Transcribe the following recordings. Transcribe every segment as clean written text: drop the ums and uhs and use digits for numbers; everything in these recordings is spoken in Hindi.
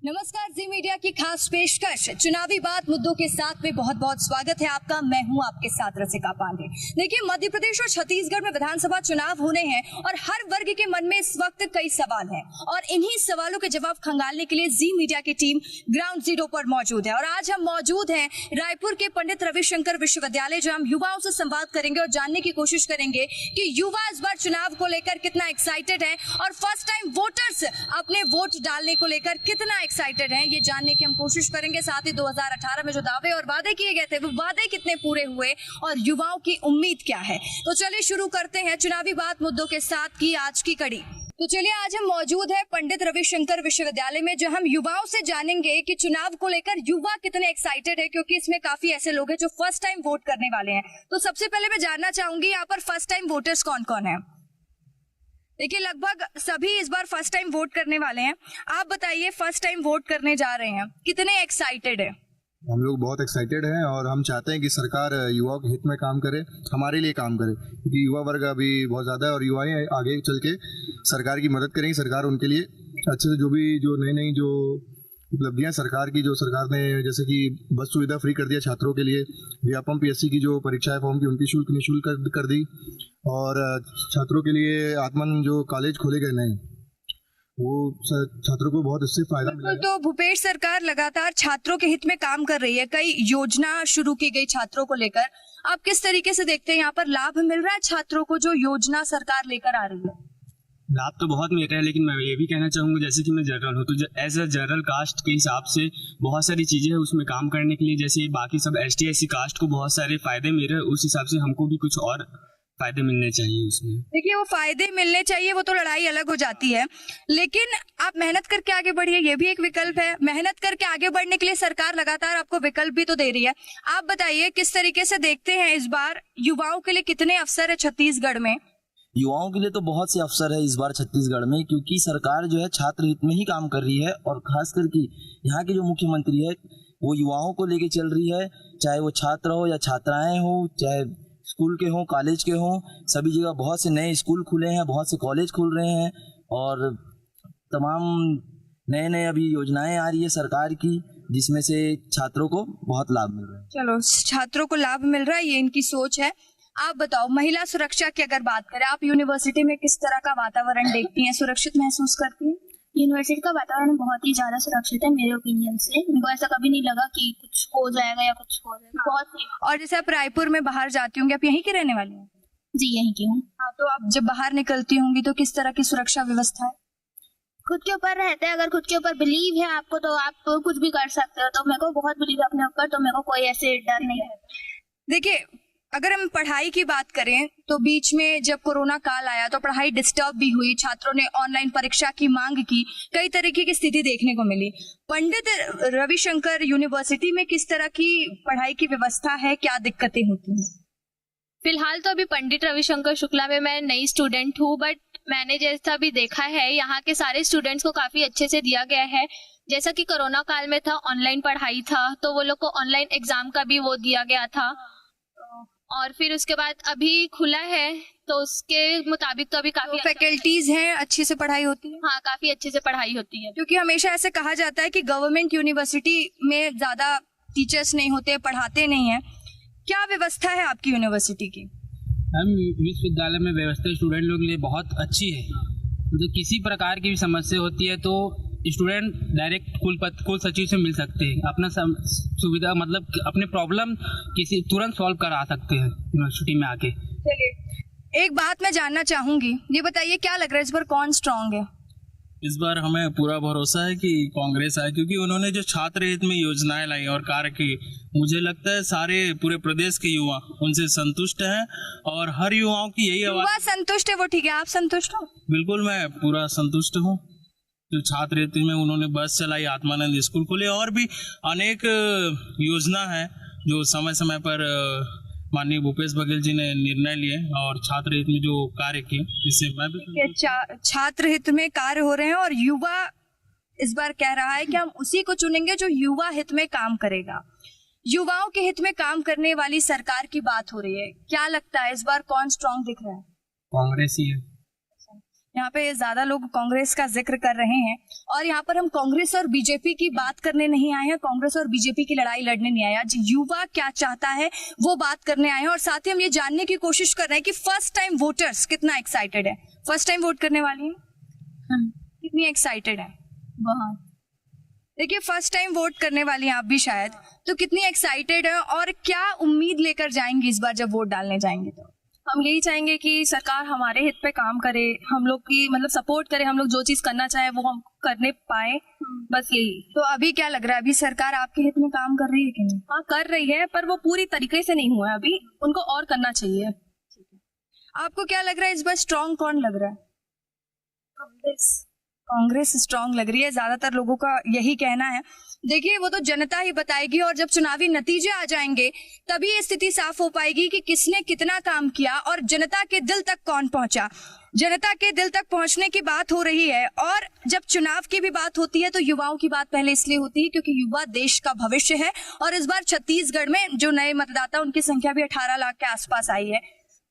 नमस्कार, जी मीडिया की खास पेशकश चुनावी बात मुद्दों के साथ में बहुत बहुत स्वागत है आपका। मैं हूं आपके साथ रसिका पांडे। देखिए, मध्य प्रदेश और छत्तीसगढ़ में विधानसभा चुनाव होने हैं और हर वर्ग के मन में इस वक्त कई सवाल हैं और इन्हीं सवालों के जवाब खंगालने के लिए जी मीडिया की टीम ग्राउंड जीरो पर मौजूद है। और आज हम मौजूद हैं रायपुर के पंडित रविशंकर विश्वविद्यालय, जो हम युवाओं से संवाद करेंगे और जानने की कोशिश करेंगे कि युवा इस बार चुनाव को लेकर कितना एक्साइटेड है और फर्स्ट टाइम वोटर्स अपने वोट डालने को लेकर कितना एक्साइटेड हैं, ये जानने की हम कोशिश करेंगे। साथ ही 2018 में जो दावे और वादे किए गए थे, वो वादे कितने पूरे हुए और युवाओं की उम्मीद क्या है। तो चलिए शुरू करते हैं चुनावी बात मुद्दों के साथ की आज की कड़ी। तो चलिए, आज हम मौजूद है पंडित रविशंकर विश्वविद्यालय में, जो हम युवाओं से जानेंगे कि चुनाव को लेकर युवा कितने एक्साइटेड है, क्योंकि इसमें काफी ऐसे लोग हैं जो फर्स्ट टाइम वोट करने वाले हैं। तो सबसे पहले मैं जानना चाहूंगी, यहाँ पर फर्स्ट टाइम वोटर्स कौन कौन है। देखिए, लगभग सभी इस बार फर्स्ट टाइम वोट करने वाले हैं। आप बताइए, फर्स्ट टाइम वोट करने जा रहे हैं, कितने एक्साइटेड है। हम लोग बहुत एक्साइटेड हैं और हम चाहते हैं कि सरकार युवाओं के हित में काम करे, हमारे लिए काम करे, क्योंकि युवा वर्ग अभी बहुत ज़्यादा है और युवाएं आगे चल के सरकार की मदद करेंगे। सरकार उनके लिए अच्छे से जो नई जो उपलब्धियां सरकार की, जो सरकार ने जैसे कि बस सुविधा फ्री कर दिया छात्रों के लिए, व्यापम पीएससी की जो परीक्षाएं फॉर्म की उनकी शुल्क निःशुल्क कर दी, और छात्रों के लिए आत्मन जो कॉलेज खोले गए नए, वो छात्रों को बहुत इससे फायदा मिला है। तो भूपेश सरकार लगातार छात्रों के हित में काम कर रही है, कई योजना शुरू की गई छात्रों को लेकर। आप किस तरीके से देखते हैं, यहाँ पर लाभ मिल रहा है छात्रों को जो योजना सरकार लेकर आ रही है। लाभ तो बहुत मिल रहा है, लेकिन मैं ये भी कहना चाहूंगा, जैसे कि मैं जनरल हूँ, तो एज अ जनरल कास्ट के हिसाब से बहुत सारी चीजें हैं उसमें काम करने के लिए। जैसे बाकी सब ST SC कास्ट को बहुत सारे फायदे मिल रहे हैं, उस हिसाब से हमको भी कुछ और फायदे मिलने चाहिए उसमें। देखिए, वो फायदे मिलने चाहिए, वो तो लड़ाई अलग हो जाती है, लेकिन आप मेहनत करके आगे बढ़िए, ये भी एक विकल्प है। मेहनत करके आगे बढ़ने के लिए सरकार लगातार आपको विकल्प भी तो दे रही है। आप बताइए, किस तरीके से देखते हैं इस बार युवाओं के लिए कितने अवसर है छत्तीसगढ़ में। युवाओं के लिए तो बहुत से अवसर है इस बार छत्तीसगढ़ में, क्योंकि सरकार जो है छात्र हित में ही काम कर रही है, और खास करके यहाँ के जो मुख्यमंत्री है वो युवाओं को लेके चल रही है। चाहे वो छात्र हो या छात्राएं हो, चाहे स्कूल के हों, कॉलेज के हों, सभी जगह बहुत से नए स्कूल खुले हैं, बहुत से कॉलेज खुल रहे हैं, और तमाम नए अभी योजनाएं आ रही है सरकार की, जिसमें से छात्रों को बहुत लाभ मिल रहा है। चलो, छात्रों को लाभ मिल रहा है, ये इनकी सोच है। आप बताओ, महिला सुरक्षा की अगर बात करें, आप यूनिवर्सिटी में किस तरह का वातावरण देखती हैं, सुरक्षित महसूस करती हैं। यूनिवर्सिटी का वातावरण बहुत ही ज्यादा सुरक्षित है मेरे ओपिनियन से। मेरे को ऐसा कभी नहीं लगा कि कुछ हो जाएगा या कुछ हो जाएगा, बहुत सही। और जैसे आप रायपुर में बाहर जाती होंगी, आप यहीं की रहने वाली हैं। जी, यहीं की हूँ। हाँ, तो आप जब बाहर निकलती होंगी तो किस तरह की सुरक्षा व्यवस्था है। खुद के ऊपर रहते हैं, अगर खुद के ऊपर बिलीव है आपको तो आप कुछ भी कर सकते हो। तो मेरे को बहुत बिलीव है अपने ऊपर, तो मेरे को कोई ऐसे डर नहीं है। देखिए, अगर हम पढ़ाई की बात करें तो बीच में जब कोरोना काल आया तो पढ़ाई डिस्टर्ब भी हुई, छात्रों ने ऑनलाइन परीक्षा की मांग की, कई तरीके की स्थिति देखने को मिली। पंडित रविशंकर यूनिवर्सिटी में किस तरह की पढ़ाई की व्यवस्था है, क्या दिक्कतें होती हैं। फिलहाल तो अभी पंडित रविशंकर शुक्ला में मैं नई स्टूडेंट हूँ, बट मैंने जैसा भी देखा है यहाँ के सारे स्टूडेंट्स को काफी अच्छे से दिया गया है। जैसा कि कोरोना काल में था, ऑनलाइन पढ़ाई था, तो वो लोग को ऑनलाइन एग्जाम का भी वो दिया गया था, और फिर उसके बाद अभी खुला है तो उसके मुताबिक तो अभी काफी फैकल्टीज हैं, अच्छी से पढ़ाई होती है। हाँ, काफी अच्छे से पढ़ाई होती है, क्योंकि हमेशा ऐसे कहा जाता है कि गवर्नमेंट यूनिवर्सिटी में ज्यादा टीचर्स नहीं होते, पढ़ाते नहीं है। क्या व्यवस्था है आपकी यूनिवर्सिटी की। हम विश्वविद्यालय में व्यवस्था स्टूडेंट लोगों के लिए बहुत अच्छी है। मतलब किसी प्रकार की भी समस्या होती है तो स्टूडेंट डायरेक्ट कुल सचिव से मिल सकते हैं, अपना सुविधा मतलब अपने प्रॉब्लम किसी तुरंत सॉल्व करा सकते हैं यूनिवर्सिटी में आके। चलिए, एक बात मैं जानना चाहूंगी, ये बताइए क्या लग रहा है इस बार कौन स्ट्रांग है। इस बार हमें पूरा भरोसा है कि कांग्रेस आए, क्योंकि उन्होंने जो छात्र हित में योजनाएं लाई और कार्य की, मुझे लगता है सारे पूरे प्रदेश के युवा उनसे संतुष्ट हैं, और हर युवाओं की यही आवाज। युवा संतुष्ट है वो ठीक है, आप संतुष्ट हो। बिल्कुल, मैं पूरा संतुष्ट हूँ। जो छात्र हित में उन्होंने बस चलाई, आत्मानंद स्कूल खोले, और भी अनेक योजना है जो समय समय पर माननीय भूपेश बघेल जी ने निर्णय लिए और छात्र हित में जो कार्य किए, जिससे मैं भी छात्र हित में कार्य हो रहे हैं, और युवा इस बार कह रहा है कि हम उसी को चुनेंगे जो युवा हित में काम करेगा। युवाओं के हित में काम करने वाली सरकार की बात हो रही है, क्या लगता है इस बार कौन स्ट्रांग दिख रहा है। कांग्रेस ही है। यहाँ पे ज्यादा लोग कांग्रेस का जिक्र कर रहे हैं और यहाँ पर हम कांग्रेस और बीजेपी की बात करने नहीं आए हैं, कांग्रेस और बीजेपी की लड़ाई लड़ने नहीं आए। आज युवा क्या चाहता है वो बात करने आए हैं और साथ ही हम ये जानने की कोशिश कर रहे हैं कि फर्स्ट टाइम वोटर्स कितना एक्साइटेड है। फर्स्ट टाइम वोट करने वाली है, कितनी एक्साइटेड है? बहुत। देखिए फर्स्ट टाइम वोट करने वाली हैं आप भी शायद, तो कितनी एक्साइटेड है और क्या उम्मीद लेकर जाएंगी इस बार जब वोट डालने जाएंगे? तो हम यही चाहेंगे कि सरकार हमारे हित पे काम करे, हम लोग की मतलब सपोर्ट करे, हम लोग जो चीज करना चाहे वो हम करने पाए, बस यही। तो अभी क्या लग रहा है, अभी सरकार आपके हित में काम कर रही है कि नहीं? हाँ कर रही है, पर वो पूरी तरीके से नहीं हुआ है अभी, उनको और करना चाहिए। आपको क्या लग रहा है इस बार स्ट्रांग कौन लग रहा है? कांग्रेस स्ट्रांग लग रही है, ज्यादातर लोगों का यही कहना है। देखिए वो तो जनता ही बताएगी और जब चुनावी नतीजे आ जाएंगे तभी ये स्थिति साफ हो पाएगी कि किसने कितना काम किया और जनता के दिल तक कौन पहुंचा। जनता के दिल तक पहुंचने की बात हो रही है और जब चुनाव की भी बात होती है तो युवाओं की बात पहले इसलिए होती है क्योंकि युवा देश का भविष्य है और इस बार छत्तीसगढ़ में जो नए मतदाता उनकी संख्या भी 18 लाख के आसपास आई है।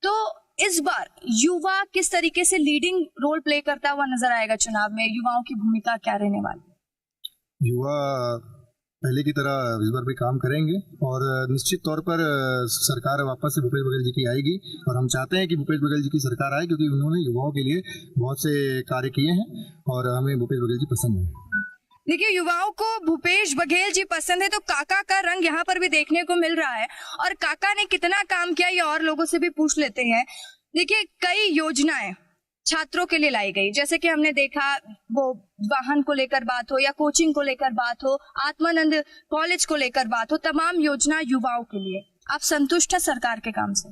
तो इस बार युवा किस तरीके से लीडिंग रोल प्ले करता हुआ नजर आएगा चुनाव में? युवाओं की भूमिका क्या रहने वाली है? युवा पहले की तरह इस बार भी काम करेंगे और निश्चित तौर पर सरकार वापस से भूपेश बघेल जी की आएगी और हम चाहते हैं कि भूपेश बघेल जी की सरकार आए क्योंकि उन्होंने युवाओं के लिए बहुत से कार्य किए हैं और हमें भूपेश बघेल जी पसंद है। देखिए युवाओं को भूपेश बघेल जी पसंद है तो काका का रंग यहाँ पर भी देखने को मिल रहा है और काका ने कितना काम किया ये और लोगों से भी पूछ लेते हैं। देखिए कई योजनाएं छात्रों के लिए लाई गई, जैसे कि हमने देखा वो वाहन को लेकर बात हो या कोचिंग को लेकर बात हो, आत्मानंद कॉलेज को लेकर बात हो, तमाम योजना युवाओं के लिए। आप संतुष्ट है सरकार के काम से?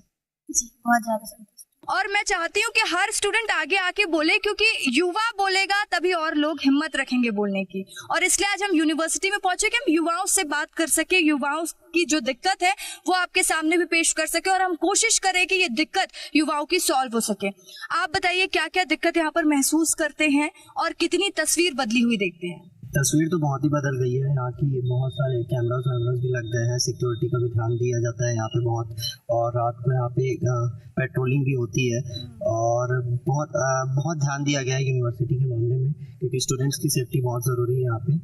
जी बहुत ज्यादा संतुष्ट। और मैं चाहती हूँ कि हर स्टूडेंट आगे आके बोले क्योंकि युवा बोलेगा तभी और लोग हिम्मत रखेंगे बोलने की और इसलिए आज हम यूनिवर्सिटी में पहुंचे कि हम युवाओं से बात कर सके, युवाओं की जो दिक्कत है वो आपके सामने भी पेश कर सके और हम कोशिश करें कि ये दिक्कत युवाओं की सॉल्व हो सके। आप बताइए क्या क्या दिक्कत यहाँ पर महसूस करते हैं और कितनी तस्वीर बदली हुई देखते हैं? तस्वीर तो बहुत ही बदल गई है। यहाँ की बहुत सारे कैमरास भी लग गए हैं, सिक्योरिटी का भी ध्यान दिया जाता है यहाँ पे बहुत, और रात में यहाँ पे पेट्रोलिंग भी होती है और बहुत ध्यान दिया गया है यूनिवर्सिटी के मामले में क्योंकि स्टूडेंट्स की सेफ्टी बहुत ज़रूरी है यहाँ पे।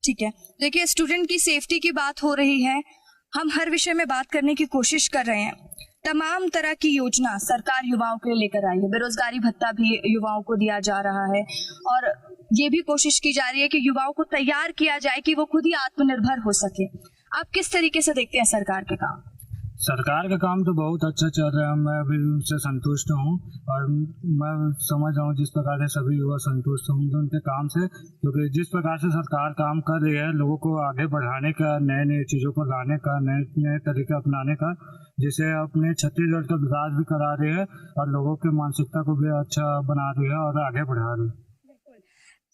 ठीक है, देखिए स्टूडेंट की सेफ्टी की बात हो रही है, हम हर विषय में बात करने की कोशिश कर रहे हैं। तमाम तरह की योजना सरकार युवाओं के लिए लेकर आई है, बेरोजगारी भत्ता भी युवाओं को दिया जा रहा है और ये भी कोशिश की जा रही है कि युवाओं को तैयार किया जाए कि वो खुद ही आत्मनिर्भर हो सके। आप किस तरीके से देखते हैं सरकार के काम? सरकार का काम तो बहुत अच्छा चल रहा है, मैं भी उनसे संतुष्ट हूँ और मैं समझ रहा हूँ जिस प्रकार से सभी युवा संतुष्ट होंगे उनके काम से, क्योंकि जिस प्रकार से सरकार काम कर रही है लोगों को आगे बढ़ाने का, नए नए चीज़ों को लाने का, नए नए तरीके अपनाने का, जिसे अपने छत्तीसगढ़ का विकास भी करा रही है और लोगों की मानसिकता को भी अच्छा बना रही है और आगे बढ़ा रही है।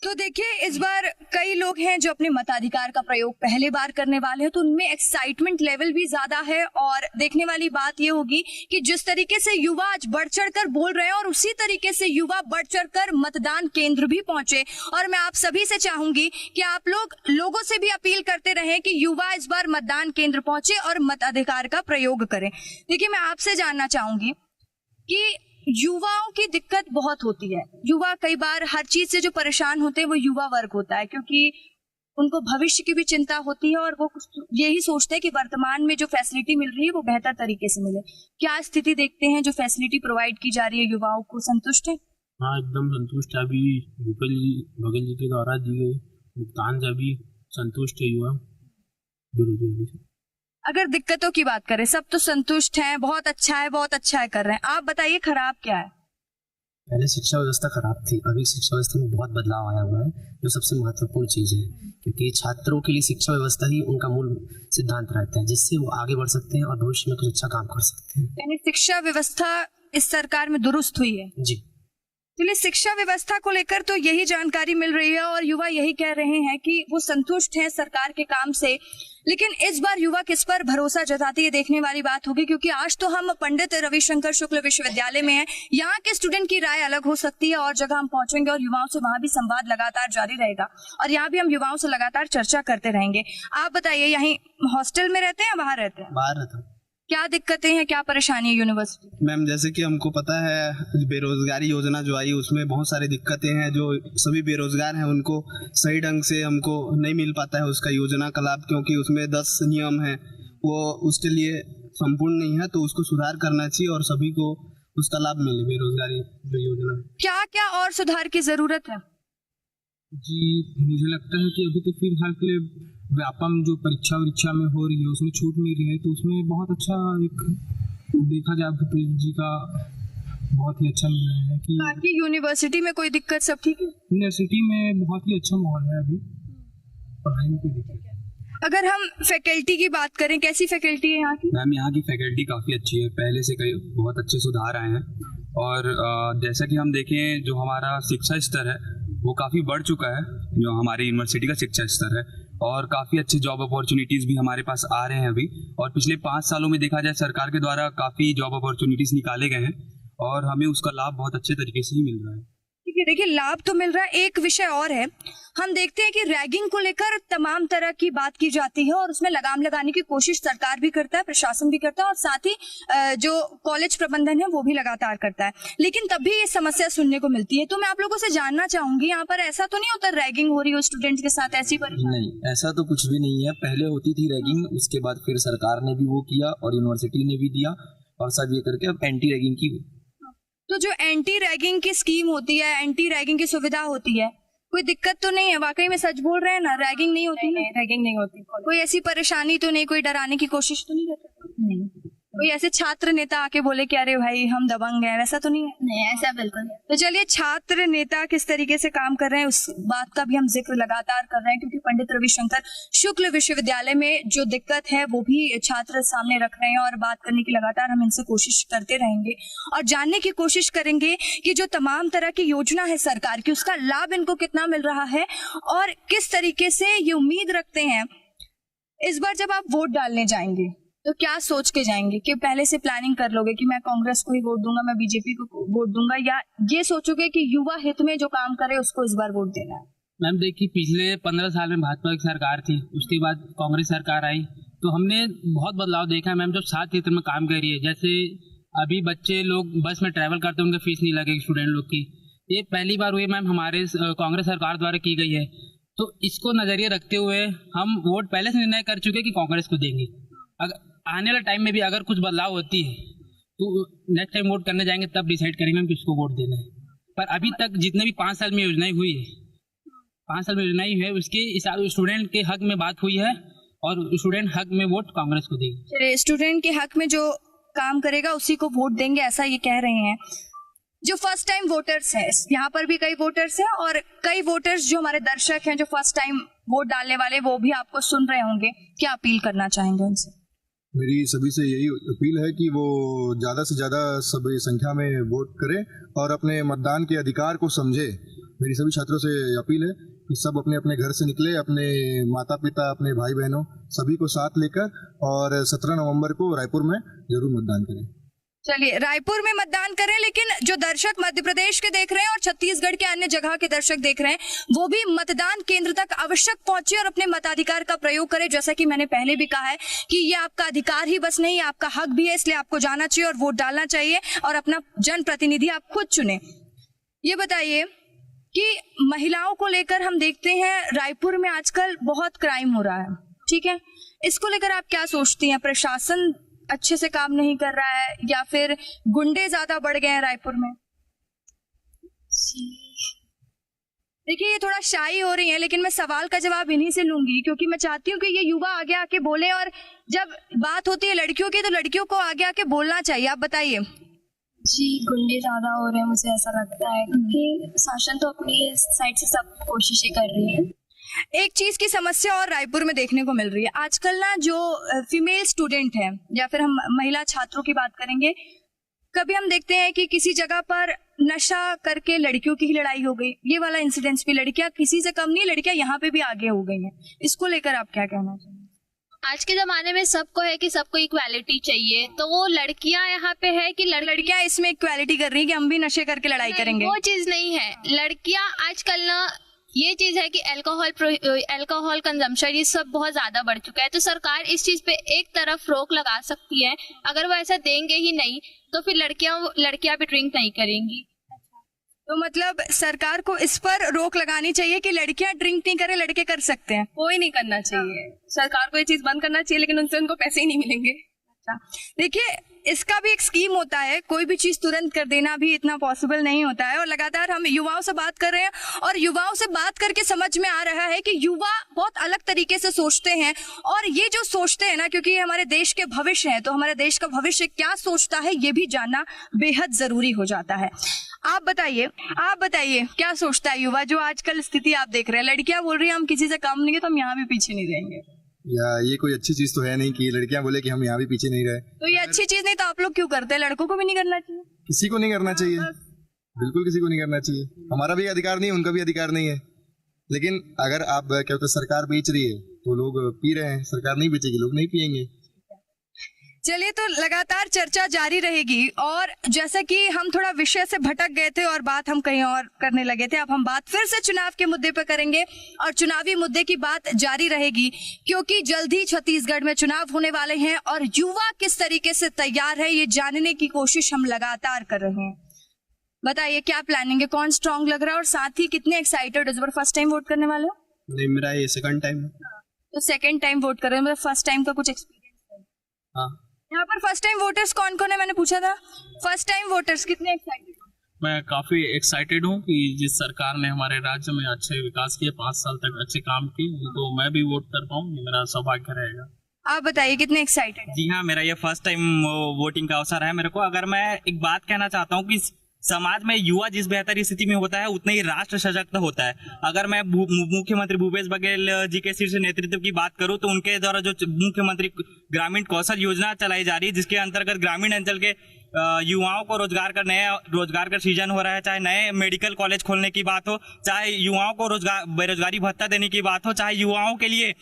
तो देखिए इस बार कई लोग हैं जो अपने मताधिकार का प्रयोग पहली बार करने वाले हैं तो उनमें एक्साइटमेंट लेवल भी ज्यादा है और देखने वाली बात ये होगी कि जिस तरीके से युवा आज बढ़ चढ़कर बोल रहे हैं और उसी तरीके से युवा बढ़ चढ़कर मतदान केंद्र भी पहुंचे। और मैं आप सभी से चाहूंगी कि आप लोगों से भी अपील करते रहें कि युवा इस बार मतदान केंद्र पहुंचे और मताधिकार का प्रयोग करें। देखिए मैं आपसे जानना चाहूंगी कि युवाओं की दिक्कत बहुत होती है, युवा कई बार हर चीज से जो परेशान होते हैं वो युवा वर्ग होता है क्योंकि उनको भविष्य की भी चिंता होती है और वो यही सोचते हैं कि वर्तमान में जो फैसिलिटी मिल रही है वो बेहतर तरीके से मिले। क्या स्थिति देखते हैं जो फैसिलिटी प्रोवाइड की जा रही है युवाओं को, संतुष्ट है? हाँ एकदम संतुष्ट है। अभी भूपेश बघेल जी के द्वारा दी गई भुगतान से अभी संतुष्ट है युवा बेरोजगारी से। अगर दिक्कतों की बात करें सब तो संतुष्ट हैं, बहुत अच्छा है कर रहे हैं, आप बताइए खराब क्या है? पहले शिक्षा व्यवस्था खराब थी, अभी शिक्षा व्यवस्था में बहुत बदलाव आया हुआ है जो सबसे महत्वपूर्ण चीज़ है क्योंकि छात्रों के लिए शिक्षा व्यवस्था ही उनका मूल सिद्धांत रहता है जिससे वो आगे बढ़ सकते हैं और भविष्य में कुछ अच्छा काम कर सकते हैं। यानी शिक्षा व्यवस्था इस सरकार में दुरुस्त हुई है? जी। चलिए शिक्षा व्यवस्था को लेकर तो यही जानकारी मिल रही है और युवा यही कह रहे हैं कि वो संतुष्ट हैं सरकार के काम से, लेकिन इस बार युवा किस पर भरोसा जताती है देखने वाली बात होगी क्योंकि आज तो हम पंडित रविशंकर शुक्ल विश्वविद्यालय में हैं, यहाँ के स्टूडेंट की राय अलग हो सकती है और जगह हम पहुंचेंगे और युवाओं से वहां भी संवाद लगातार जारी रहेगा और यहाँ भी हम युवाओं से लगातार चर्चा करते रहेंगे। आप बताइए यहीं हॉस्टल में रहते हैं या बाहर रहते हैं? बाहर रहता हूँ। क्या दिक्कतें हैं, क्या परेशानी है यूनिवर्सिटी? मैम जैसे कि हमको पता है बेरोजगारी योजना जो आई उसमें बहुत सारी दिक्कतें हैं, जो सभी बेरोजगार हैं उनको सही ढंग से हमको नहीं मिल पाता है उसका योजना का लाभ, क्योंकि उसमें 10 नियम हैं वो उसके लिए संपूर्ण नहीं है, तो उसको सुधार करना चाहिए और सभी को उसका लाभ मिले बेरोजगारी जो योजना है। क्या क्या और सुधार की जरूरत है? जी मुझे लगता है कि अभी तो फिलहाल के लिए व्यापम जो परीक्षा में हो रही है उसमें छूट मिल रही है, तो उसमें बहुत अच्छा एक देखा जाए भूपेश जी का बहुत ही अच्छा मिल रहा है कि बाकी यूनिवर्सिटी में कोई दिक्कत सब ठीक है? यूनिवर्सिटी में बहुत ही अच्छा माहौल है, अभी पढ़ाई में कोई दिक्कत है। अगर हम फैकल्टी की बात करें, कैसी फैकल्टी है यहाँ की? मैम यहाँ की फैकल्टी काफ़ी अच्छी है, पहले से कई बहुत अच्छे सुधार आए हैं और जैसा कि हम देखें जो हमारा शिक्षा स्तर है वो काफ़ी बढ़ चुका है, जो हमारी यूनिवर्सिटी का शिक्षा स्तर है, और काफ़ी अच्छे जॉब अपॉर्चुनिटीज़ भी हमारे पास आ रहे हैं अभी। और पिछले 5 सालों में देखा जाए सरकार के द्वारा काफ़ी जॉब अपॉर्चुनिटीज़ निकाले गए हैं और हमें उसका लाभ बहुत अच्छे तरीके से ही मिल रहा है। ठीक है, देखिए लाभ तो मिल रहा है, एक विषय और है, हम देखते हैं कि रैगिंग को लेकर तमाम तरह की बात की जाती है और उसमें लगाम लगाने की कोशिश सरकार भी करता है, प्रशासन भी करता है और साथ ही जो कॉलेज प्रबंधन है वो भी लगातार करता है, लेकिन तब भी ये समस्या सुनने को मिलती है। तो मैं आप लोगों से जानना चाहूंगी, यहाँ पर ऐसा तो नहीं होता रैगिंग हो रही हो स्टूडेंट के साथ, ऐसी परेशानी? नहीं, ऐसा तो कुछ भी नहीं है। पहले होती थी रैगिंग, उसके बाद फिर सरकार ने भी वो किया और यूनिवर्सिटी ने भी दिया और सब ये करके अब एंटी रैगिंग की। तो जो एंटी रैगिंग की स्कीम होती है, एंटी रैगिंग की सुविधा होती है, कोई दिक्कत तो नहीं है? वाकई में सच बोल रहे हैं ना, रैगिंग नहीं होती? नहीं, रैगिंग नहीं होती। कोई ऐसी परेशानी तो नहीं, कोई डराने की कोशिश तो नहीं करता? नहीं। कोई ऐसे छात्र नेता आके बोले कि अरे भाई हम दबंग हैं, वैसा तो नहीं है? नहीं, ऐसा बिल्कुल नहीं। तो चलिए छात्र नेता किस तरीके से काम कर रहे हैं उस बात का भी हम जिक्र लगातार कर रहे हैं, क्योंकि पंडित रविशंकर शुक्ल विश्वविद्यालय में जो दिक्कत है वो भी छात्र सामने रख रहे हैं और बात करने की लगातार हम इनसे कोशिश करते रहेंगे और जानने की कोशिश करेंगे कि जो तमाम तरह की योजना है सरकार की उसका लाभ इनको कितना मिल रहा है और किस तरीके से ये उम्मीद रखते हैं इस बार जब आप वोट डालने जाएंगे तो क्या सोच के जाएंगे, कि पहले से प्लानिंग कर लोगे कि मैं कांग्रेस को ही वोट दूंगा, मैं बीजेपी को वोट दूंगा, या ये सोचोगे कि युवा हित में जो काम करे उसको इस बार वोट देना है? मैम देखिए पिछले 15 साल में भाजपा की सरकार थी, उसके बाद कांग्रेस सरकार आई, तो हमने बहुत बदलाव देखा है मैम जब छात्र हित में काम कर रही है। जैसे अभी बच्चे लोग बस में ट्रैवल करते हैं, उनका फीस नहीं लगेगी स्टूडेंट लोग की, ये पहली बार हुई मैम हमारे कांग्रेस सरकार द्वारा की गई है। तो इसको नजरिए रखते हुए हम वोट पहले से निर्णय कर चुके कि कांग्रेस को देंगे। अगर आने वाले टाइम में भी अगर कुछ बदलाव होती है तो नेक्स्ट टाइम वोट करने जाएंगे तब डिसाइड करेंगे हम किसको वोट देना है। पर अभी तक जितने भी 5 साल में योजनाएं हुई है, 5 साल में योजनाएं हुई है, उसके हिसाब स्टूडेंट के हक में बात हुई है और स्टूडेंट हक में वोट कांग्रेस को देगी। चलिए स्टूडेंट के हक में जो काम करेगा उसी को वोट देंगे, ऐसा ये कह रहे हैं। जो फर्स्ट टाइम वोटर्स हैं, यहाँ पर भी कई वोटर्स हैं और कई वोटर्स जो हमारे दर्शक हैं जो फर्स्ट टाइम वोट डालने वाले, वो भी आपको सुन रहे होंगे, क्या अपील करना चाहेंगे उनसे? मेरी सभी से यही अपील है कि वो ज़्यादा से ज़्यादा सभी संख्या में वोट करें और अपने मतदान के अधिकार को समझे। मेरी सभी छात्रों से अपील है कि सब अपने अपने घर से निकले, अपने माता पिता, अपने भाई बहनों सभी को साथ लेकर और 17 नवंबर को रायपुर में जरूर मतदान करें। चलिए रायपुर में मतदान करें, लेकिन जो दर्शक मध्य प्रदेश के देख रहे हैं और छत्तीसगढ़ के अन्य जगह के दर्शक देख रहे हैं वो भी मतदान केंद्र तक आवश्यक पहुंचे और अपने मताधिकार का प्रयोग करें। जैसा कि मैंने पहले भी कहा है कि ये आपका अधिकार ही बस नहीं, आपका हक भी है, इसलिए आपको जाना चाहिए और वोट डालना चाहिए और अपना जनप्रतिनिधि आप खुद चुने। ये बताइए कि महिलाओं को लेकर हम देखते हैं रायपुर में आजकल बहुत क्राइम हो रहा है, ठीक है, इसको लेकर आप क्या सोचती हैं? प्रशासन अच्छे से काम नहीं कर रहा है या फिर गुंडे ज्यादा बढ़ गए हैं रायपुर में? देखिए ये थोड़ा शाई हो रही है, लेकिन मैं सवाल का जवाब इन्हीं से लूंगी क्योंकि मैं चाहती हूँ कि ये युवा आगे आके बोले और जब बात होती है लड़कियों की तो लड़कियों को आगे आके बोलना चाहिए। आप बताइए। जी गुंडे ज्यादा हो रहे हैं, मुझे ऐसा लगता है, क्योंकि शासन तो अपनी साइड से सब कोशिशें कर रही है। एक चीज की समस्या और रायपुर में देखने को मिल रही है आजकल ना, जो फीमेल स्टूडेंट है या फिर हम महिला छात्रों की बात करेंगे, कभी हम देखते हैं कि किसी जगह पर नशा करके लड़कियों की ही लड़ाई हो गई। ये वाला इंसिडेंट्स भी, लड़कियां किसी से कम नहीं, लड़कियां यहाँ पे भी आगे हो गई हैं। इसको लेकर आप क्या कहना चाहेंगे? आज के जमाने में सबको है कि सबको इक्वालिटी चाहिए, तो वो लड़कियां यहाँ पे है कि लड़कियां इसमें इक्वालिटी कर रही है कि हम भी नशे करके लड़ाई करेंगे। वो चीज नहीं है। लड़कियां आजकल ना ये चीज है कि अल्कोहल कंजम्पशन ये सब बहुत ज्यादा बढ़ चुका है, तो सरकार इस चीज पे एक तरफ रोक लगा सकती है। अगर वो ऐसा देंगे ही नहीं तो फिर लड़कियां भी ड्रिंक नहीं करेंगी। तो मतलब सरकार को इस पर रोक लगानी चाहिए कि लड़कियां ड्रिंक नहीं करें, लड़के कर सकते हैं। कोई नहीं करना चाहिए, सरकार को ये चीज बंद करना चाहिए, लेकिन उनसे उनको पैसे ही नहीं मिलेंगे। देखिए, इसका भी एक स्कीम होता है, कोई भी चीज तुरंत कर देना भी इतना पॉसिबल नहीं होता है। और लगातार हम युवाओं से बात कर रहे हैं और युवाओं से बात करके समझ में आ रहा है कि युवा बहुत अलग तरीके से सोचते हैं। और ये जो सोचते हैं ना, क्योंकि ये हमारे देश के भविष्य हैं, तो हमारे देश का भविष्य क्या सोचता है ये भी जानना बेहद जरूरी हो जाता है। आप बताइए क्या सोचता है युवा, जो आजकल स्थिति आप देख रहे हैं, लड़कियां बोल रही है हम किसी से कम नहीं है, तो हम यहाँ भी पीछे नहीं रहेंगे। या ये कोई अच्छी चीज तो है नहीं कि लड़कियां बोले कि हम यहाँ भी पीछे नहीं रहे। तो ये अच्छी चीज नहीं तो आप लोग क्यों करते हैं? लड़कों को भी नहीं करना चाहिए? किसी को नहीं करना चाहिए, बिल्कुल किसी को नहीं करना चाहिए। हमारा भी अधिकार नहीं है, उनका भी अधिकार नहीं है। लेकिन अगर आप क्या होता है, सरकार बेच रही है तो लोग पी रहे हैं, सरकार नहीं बेचेगी, लोग नहीं पियेंगे। चलिए, तो लगातार चर्चा जारी रहेगी। और जैसा कि हम थोड़ा विषय से भटक गए थे और बात हम कहीं और करने लगे थे, अब हम बात फिर से चुनाव के मुद्दे पर करेंगे और चुनावी मुद्दे की बात जारी रहेगी, क्योंकि जल्द ही छत्तीसगढ़ में चुनाव होने वाले हैं और युवा किस तरीके से तैयार है ये जानने की कोशिश हम लगातार कर रहे हैं। बताइए क्या प्लानिंग है, कौन स्ट्रांग लग रहा है और साथ ही कितने एक्साइटेड, इस बार फर्स्ट टाइम वोट करने वाले हो? नहीं, मेरा ये सेकंड टाइम है। तो सेकंड टाइम वोट कर रहे हैं, मतलब फर्स्ट टाइम का कुछ एक्सपीरियंस है? हाँ। यहाँ पर फर्स्ट टाइम वोटर्स कौन कौन है, मैंने पूछा था? फर्स्ट टाइम वोटर्स कितने एक्साइटेड? मैं काफी एक्साइटेड हूँ कि जिस सरकार ने हमारे राज्य में अच्छे विकास किए, 5 साल तक अच्छे काम किए, उनको मैं भी वोट कर पाऊँ, ये मेरा सौभाग्य रहेगा। आप बताइए कितने एक्साइटेड? जी हाँ, मेरा ये फर्स्ट टाइम वोटिंग का अवसर है मेरे को। अगर मैं एक बात कहना चाहता हूँ कि समाज में युवा जिस बेहतर स्थिति में होता है उतना ही राष्ट्र सशक्त होता है। अगर मैं मुख्यमंत्री भूपेश बघेल जी के शीर्ष नेतृत्व की बात करूं तो उनके द्वारा जो मुख्यमंत्री ग्रामीण कौशल योजना चलाई जा रही है, जिसके अंतर्गत ग्रामीण अंचल के युवाओं को रोजगार का सृजन हो रहा है, चाहे नए मेडिकल कॉलेज खोलने की बात हो, चाहे युवाओं को बेरोजगारी भत्ता देने की बात हो, चाहे युवाओं के लिए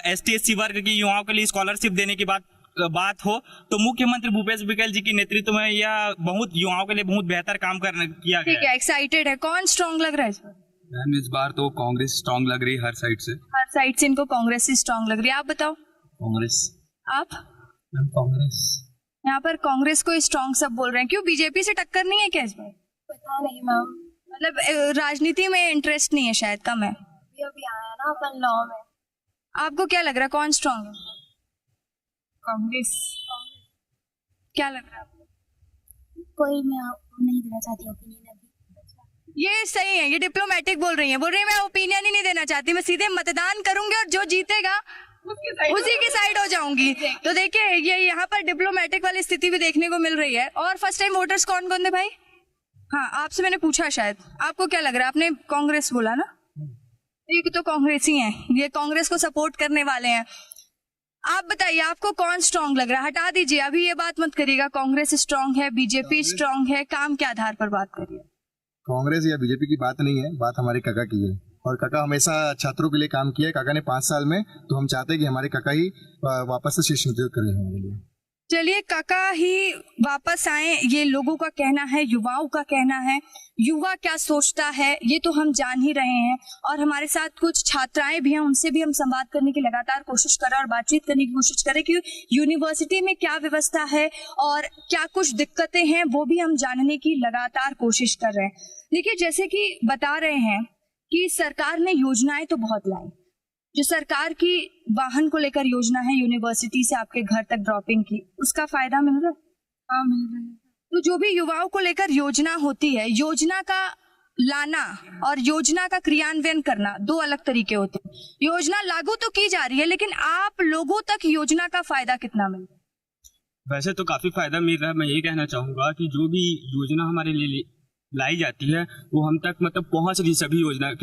ST/SC वर्ग की युवाओं के लिए स्कॉलरशिप देने की बात हो, तो मुख्यमंत्री भूपेश बघेल जी के नेतृत्व में यह बहुत युवाओं के लिए बहुत बेहतर काम किया गया। ठीक है, एक्साइटेड है। कौन स्ट्रांग लग रहा है इस बार? मैम इस बार तो कांग्रेस स्ट्रांग लग रही है, हर साइड से इनको कांग्रेस ही स्ट्रांग लग रही है। आप बताओ। कांग्रेस। आप? मैम कांग्रेस। यहाँ पर कांग्रेस को स्ट्रांग सब बोल रहे हैं, क्यों बीजेपी से टक्कर नहीं है क्या इस बार? पता नहीं मैम, मतलब राजनीति में इंटरेस्ट नहीं है शायद, कम है। अभी आया ना अपन लॉ में। आपको क्या लग रहा है कौन स्ट्रांग है? कांग्रेस। क्या लग रहा है आपको? कोई मैं नहीं देना चाहती ओपिनियन अभी। ये सही है, ये डिप्लोमेटिक बोल रही है मैं ओपिनियन ही नहीं देना चाहती, मैं सीधे मतदान करूंगी और जो जीतेगा उसी की साइड हो जाऊंगी। तो देखिए, ये यहाँ पर डिप्लोमेटिक वाली स्थिति भी देखने को मिल रही है। और फर्स्ट टाइम वोटर्स कौन कौन थे भाई? हाँ, आपसे मैंने पूछा, शायद आपको क्या लग रहा है? आपने कांग्रेस बोला ना, ये तो कांग्रेस ही है, ये कांग्रेस को सपोर्ट करने वाले हैं। आप बताइए आपको कौन स्ट्रांग लग रहा है? हटा दीजिए, अभी ये बात मत करिएगा कांग्रेस स्ट्रांग है, बीजेपी स्ट्रांग है, काम के आधार पर बात करिए। कांग्रेस या बीजेपी की बात नहीं है, बात हमारे काका की है और काका हमेशा छात्रों के लिए काम किया है। काका ने 5 साल में, तो हम चाहते हैं कि हमारे काका ही वापस से शीर्ष नेतृत्व करें हमारे लिए। चलिए, काका ही वापस आए, ये लोगों का कहना है, युवाओं का कहना है। युवा क्या सोचता है ये तो हम जान ही रहे हैं और हमारे साथ कुछ छात्राएं भी हैं, उनसे भी हम संवाद करने की लगातार कोशिश कर रहे हैं और बातचीत करने की कोशिश करें कि यूनिवर्सिटी में क्या व्यवस्था है और क्या कुछ दिक्कतें हैं, वो भी हम जानने की लगातार कोशिश कर रहे हैं। देखिए, जैसे कि बता रहे हैं कि सरकार ने योजनाएं तो बहुत लाई, जो सरकार की वाहन को लेकर योजना है यूनिवर्सिटी से आपके घर तक ड्रॉपिंग की, उसका फायदा मिल रहा है? हाँ, मिल रहा है। तो जो भी युवाओं को लेकर योजना होती है, योजना का लाना और योजना का क्रियान्वयन करना दो अलग तरीके होते हैं। योजना लागू तो की जा रही है, लेकिन आप लोगों तक योजना का फायदा कितना मिल रहा है? वैसे तो काफी फायदा मिल रहा है। मैं ये कहना चाहूंगा कि जो भी योजना हमारे लिए लाई जाती है वो हम तक मतलब पहुंच रही, सभी योजना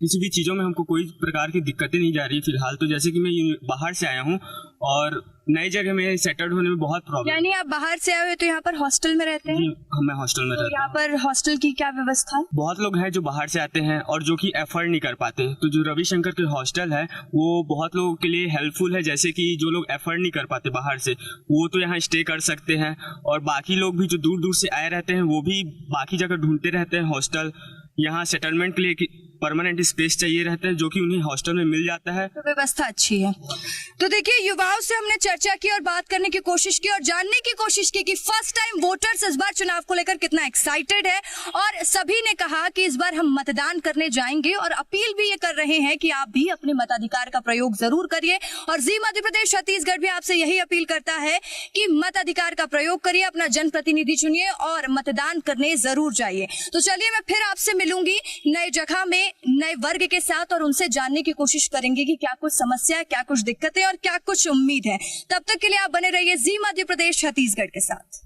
किसी भी चीज़ों में हमको कोई प्रकार की दिक्कतें नहीं जा रही फिलहाल। तो जैसे कि मैं बाहर से आया हूँ और नई जगह में सेटल होने में बहुत प्रॉब्लम। यानी आप बाहर से आए हो तो यहाँ पर हॉस्टल में रहते हैं? मैं हॉस्टल में रहता हूँ। यहाँ पर हॉस्टल की क्या व्यवस्था है? बहुत लोग हैं जो बाहर से आते हैं और जो कि एफर्ड नहीं कर पाते, तो जो रविशंकर के हॉस्टल है वो बहुत लोगों के लिए हेल्पफुल है। जैसे कि जो लोग एफर्ड नहीं कर पाते बाहर से, वो तो यहाँ स्टे कर सकते हैं और बाकी लोग भी जो दूर दूर से आए रहते हैं वो भी बाकी जगह ढूंढते रहते हैं हॉस्टल। यहाँ सेटलमेंट के लिए परमानेंट स्पेस चाहिए रहता है, जो कि उन्हें हॉस्टल में मिल जाता है। तो व्यवस्था अच्छी है। तो देखिए, युवाओं से हमने चर्चा की और बात करने की कोशिश की और जानने की कोशिश की कि फर्स्ट टाइम वोटर्स इस बार चुनाव को लेकर कितना एक्साइटेड है, और सभी ने कहा कि इस बार हम मतदान करने जाएंगे और अपील भी ये कर रहे हैं कि आप भी अपने मताधिकार का प्रयोग जरूर करिए। और जी मध्य प्रदेश छत्तीसगढ़ भी आपसे यही अपील करता है कि मताधिकार का प्रयोग करिए, अपना जनप्रतिनिधि चुनिए और मतदान करने जरूर जाइए। तो चलिए, मैं फिर आपसे मिलूंगी नए जगह में नए वर्ग के साथ और उनसे जानने की कोशिश करेंगे कि क्या कुछ समस्या है, क्या कुछ दिक्कतें और क्या कुछ उम्मीद है। तब तक के लिए आप बने रहिए जी मध्य प्रदेश छत्तीसगढ़ के साथ।